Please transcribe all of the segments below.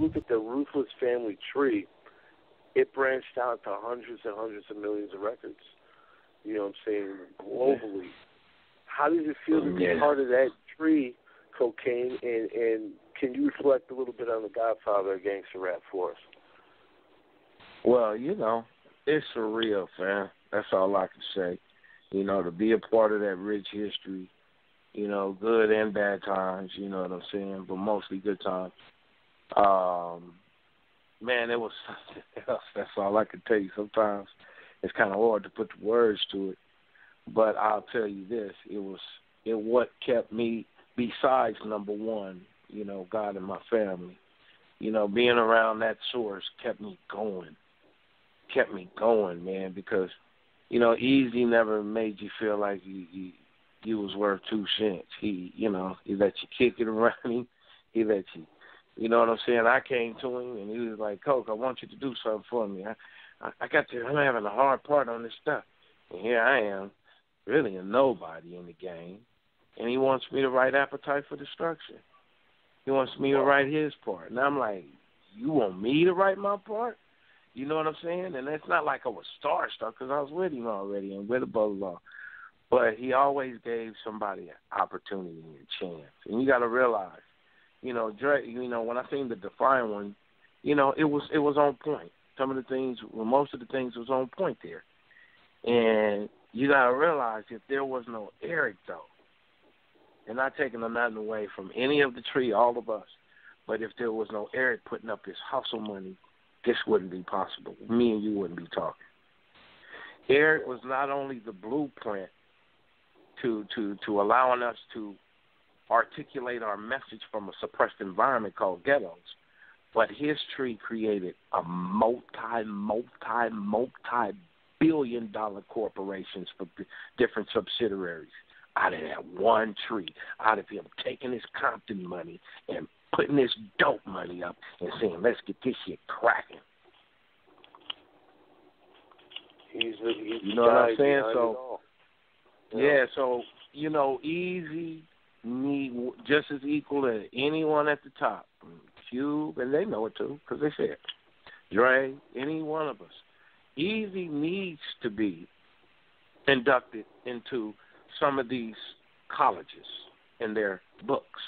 look at the Ruthless Family Tree, it branched out to hundreds and hundreds of millions of records. You know what I'm saying? Globally. How does it feel to be part of that tree, Kokane? And can you reflect a little bit on the Godfather of gangster rap for us? Well, you know, it's surreal, fam. That's all I can say. You know, to be a part of that rich history, you know, good and bad times, you know what I'm saying, but mostly good times. Man, it was something else. That's all I can tell you. Sometimes it's kind of hard to put the words to it, but I'll tell you this: what kept me, besides number one, you know, God and my family. You know, being around that source kept me going, man, because you know, Eazy never made you feel like you was worth 2 cents. He, you know, he let you kick it around him. He let you. You know what I'm saying? I came to him, and he was like, Coke, I want you to do something for me. I'm having a hard part on this stuff. And here I am, really a nobody in the game. And he wants me to write Appetite for Destruction. He wants me to write his part. And I'm like, you want me to write my part? You know what I'm saying? And it's not like I was starstruck because I was with him already and with a blah. But he always gave somebody an opportunity and a chance. And you got to realize, you know, Dre, you know, when I seen the Defiant one, you know, it was on point. Most of the things was on point there. And you got to realize if there was no Eric, though, and not taking nothing away from any of the tree, all of us, but if there was no Eric putting up his hustle money, this wouldn't be possible. Me and you wouldn't be talking. Eric was not only the blueprint to allowing us to articulate our message from a suppressed environment called ghettos, but his tree created a multi-billion-dollar corporations for different subsidiaries out of that one tree, out of him taking his Compton money and putting this dope money up and saying, let's get this shit cracking. He's you know what I'm saying? So, yeah, so, you know, Eazy just as equal as anyone at the top. Cube, and they know it too, because they said, Dre, any one of us. Eazy needs to be inducted into some of these colleges in their books.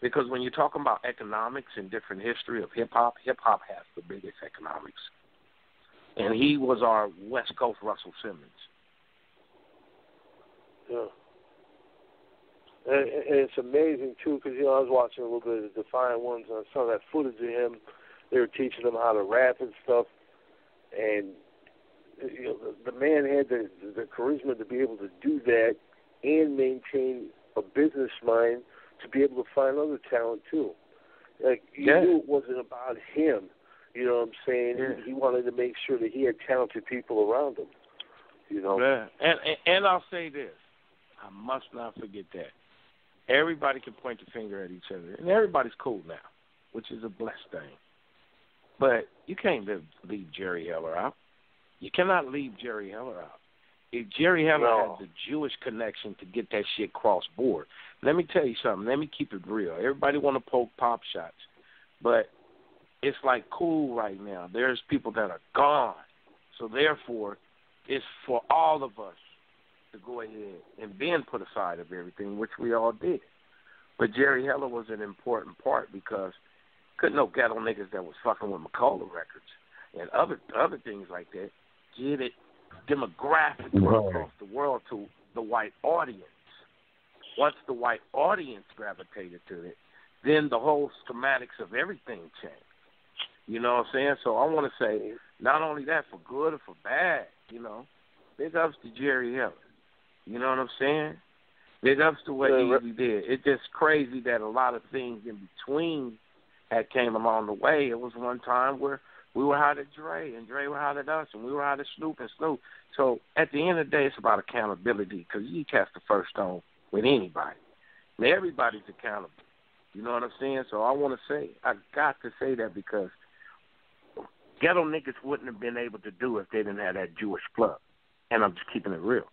Because when you're talking about economics and different history of hip-hop has the biggest economics. And he was our West Coast Russell Simmons. Yeah. And it's amazing, too, because, you know, I was watching a little bit of the Defiant ones, and I saw that footage of him. They were teaching him how to rap and stuff. And, you know, the man had the charisma to be able to do that and maintain a business mind to be able to find other talent, too. Like, you knew it wasn't about him. You know what I'm saying? Yeah. He wanted to make sure that he had talented people around him, you know? Yeah. And I'll say this. I must not forget that. Everybody can point the finger at each other, and everybody's cool now, which is a blessed thing. But you can't leave Jerry Heller out. You cannot leave Jerry Heller out. If Jerry Heller had the Jewish connection to get that shit cross-board, let me tell you something. Let me keep it real. Everybody want to poke pop shots, but it's like cool right now. There's people that are gone. So, therefore, it's for all of us to go ahead and then put aside of everything, which we all did. But Jerry Heller was an important part because couldn't no ghetto niggas that was fucking with McCullough records and other things like that get it demographically across the world to the white audience. Once the white audience gravitated to it, then the whole schematics of everything changed. You know what I'm saying? So I want to say, not only that, for good or for bad, you know, big ups to Jerry Heller. You know what I'm saying? Big ups to what Eazy did. It's just crazy that a lot of things in between had came along the way. It was one time where we were hot at Dre, and Dre were hot at us, and we were hot at Snoop and Snoop. So at the end of the day, it's about accountability because you cast the first stone with anybody. And everybody's accountable. You know what I'm saying? So I want to say, I got to say that because ghetto niggas wouldn't have been able to do it if they didn't have that Jewish plug. And I'm just keeping it real.